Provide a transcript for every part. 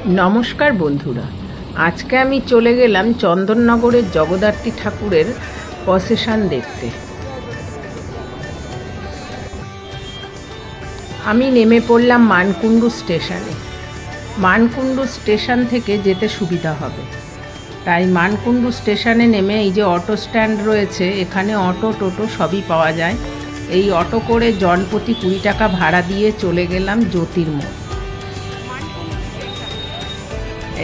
নমস্কার বন্ধুরা, আজকে আমি চলে গেলাম চন্দননগরের জগদ্ধাত্রী ঠাকুরের প্রসেশন দেখতে। আমি নেমে পড়লাম মানকুণ্ডু স্টেশনে। মানকুণ্ডু স্টেশন থেকে যেতে সুবিধা হবে, তাই মানকুণ্ডু স্টেশনে নেমে এই যে অটো স্ট্যান্ড রয়েছে, এখানে অটো টোটো সবই পাওয়া যায়। এই অটো করে জনপ্রতি 20 টাকা ভাড়া দিয়ে চলে গেলাম জ্যোতির্মঠ।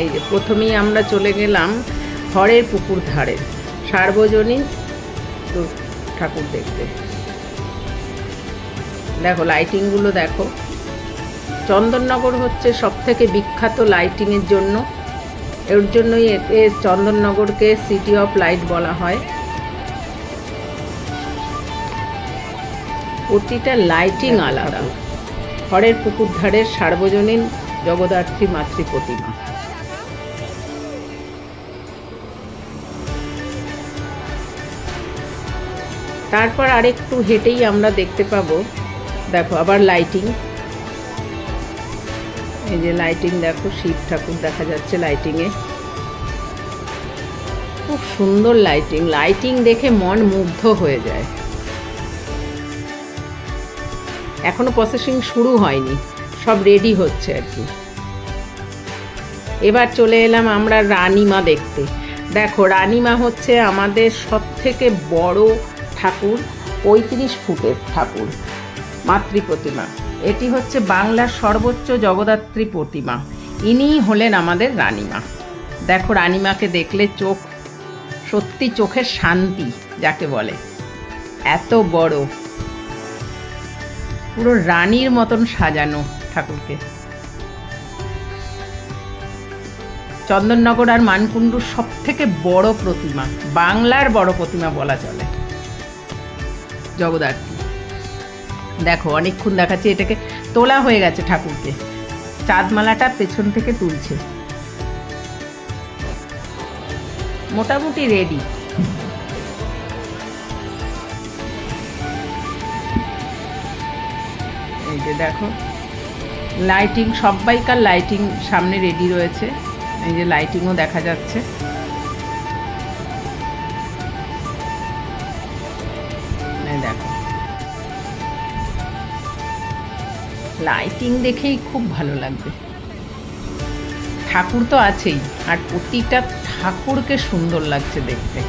এই যে প্রথমেই আমরা চলে গেলাম হরের পুকুর ধারে সার্বজনীন ঠাকুর দেখতে। দেখো লাইটিংগুলো দেখো। চন্দননগর হচ্ছে সবথেকে বিখ্যাত লাইটিংয়ের জন্য। এর জন্যই একে চন্দননগরকে সিটি অফ লাইট বলা হয়। প্রতিটা লাইটিং আলাদা। হরের পুকুর ধারের সার্বজনীন জগদ্ধাত্রী মাতৃ প্রতিমা। তারপর আরেকটু হেঁটেই আমরা দেখতে পাবো, দেখো আবার লাইটিং। এই যে লাইটিং দেখো, শিব ঠাকুর দেখা যাচ্ছে লাইটিংয়ে। খুব সুন্দর লাইটিং। লাইটিং দেখে মন মুগ্ধ হয়ে যায়। এখনো প্রসেসিং শুরু হয়নি, সব রেডি হচ্ছে আর কি। এবার চলে এলাম আমরা রানীমা দেখতে। দেখো রানীমা হচ্ছে আমাদের সব থেকে বড় ঠাকুর, 35 ফুটের ঠাকুর মাতৃ প্রতিমা। এটি হচ্ছে বাংলার সর্বোচ্চ জগদ্ধাত্রী প্রতিমা। ইনিই হলেন আমাদের রানীমা। দেখো রানীমাকে দেখলে চোখ সত্যি চোখের শান্তি যাকে বলে। এত বড়, পুরো রানীর মতন সাজানো ঠাকুরকে। চন্দননগর আর মানকুণ্ডুর সব থেকে বড় প্রতিমা, বাংলার বড় প্রতিমা বলা চলে জগদ্ধাত্রী। দেখো অনেকক্ষণ দেখাচ্ছে, এটাকে তোলা হয়ে গেছে ঠাকুরকে। চাঁদমালাটা পেছন থেকে তুলছে, মোটামুটি রেডি। এই যে দেখো লাইটিং, সবাইকার লাইটিং সামনে রেডি রয়েছে। এই যে লাইটিংও দেখা যাচ্ছে। দেখো লাইটিং দেখেই খুব ভালো লাগবে। ঠাকুর তো আছেই, আর প্রতিটা ঠাকুরকে সুন্দর লাগছে দেখতে।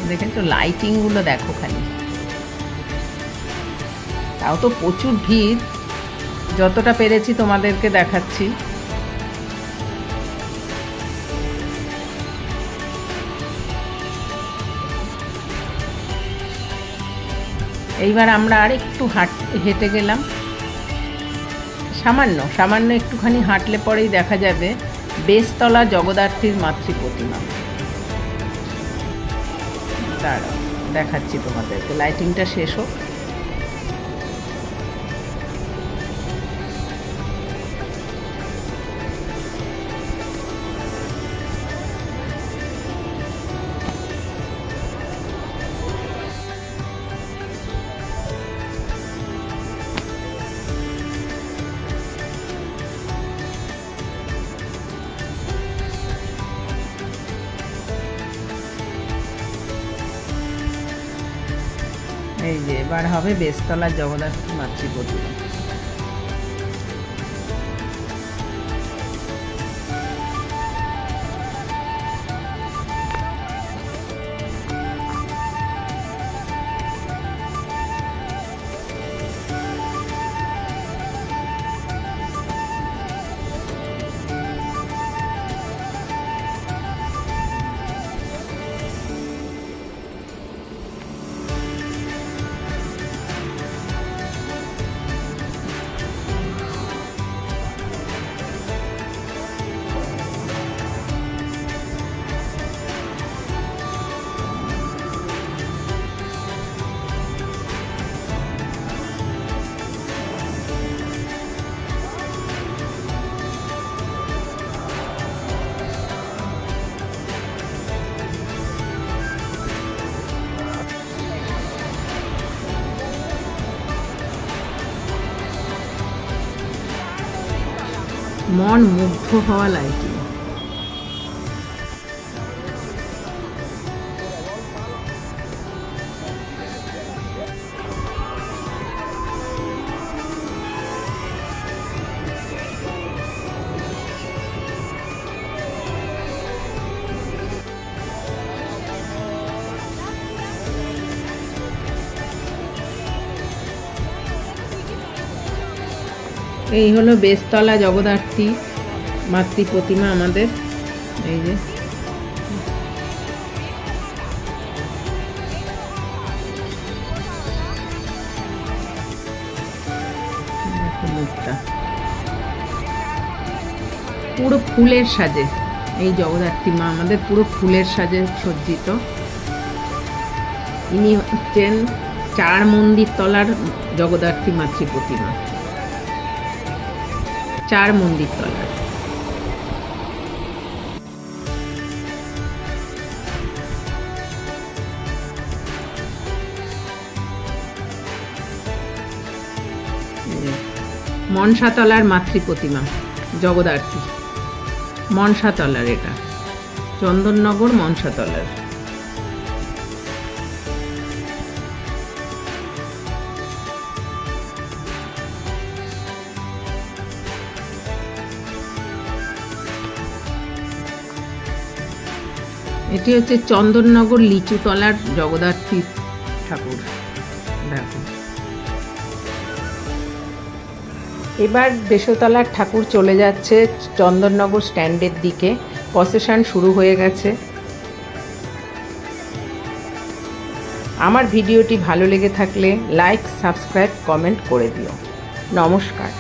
দেখেছো লাইটিংগুলো দেখো খালি। তাও তো প্রচুর ভিড়, যতটা পেরেছি তোমাদেরকে দেখাচ্ছি। এইবার আমরা আর একটু হেঁটে গেলাম। সামান্য একটুখানি হাঁটলে পরেই দেখা যাবে বেশতলা জগদ্ধাত্রীর মাতৃ প্রতিমা। দাঁড়াও দেখাচ্ছি তোমাদেরকে, লাইটিংটা শেষ হোক। এই যে এবার হবে বেশতলা জগদ্ধাত্রী মাতৃ প্রতিমা। মন মুগ্ধ হওয়া লাইটিং। এই হলো বেশতলা জগদ্ধাত্রী মাতৃ প্রতিমা আমাদের। এই যে মুখটা পুরো ফুলের সাজে, এই জগদ্ধাত্রী মা আমাদের পুরো ফুলের সাজে সজ্জিত। ইনি হচ্ছেন 4 মন্দির তলার জগদ্ধাত্রী মাতৃ প্রতিমা, 4 মন্দির তলার। মনসাতলার মাতৃ প্রতিমা জগদ্ধাত্রী, মনসাতলার, এটা চন্দননগর মনসাতলার। এটি হচ্ছে চন্দননগর লিচুতলার জগদ্ধাত্রী ঠাকুর। দেখো এবার দেশতলার ঠাকুর চলে যাচ্ছে চন্দননগর স্ট্যান্ডের দিকে, প্রসেশন শুরু হয়ে গেছে। আমার ভিডিওটি ভালো লেগে থাকলে লাইক, সাবস্ক্রাইব, কমেন্ট করে দিও। নমস্কার।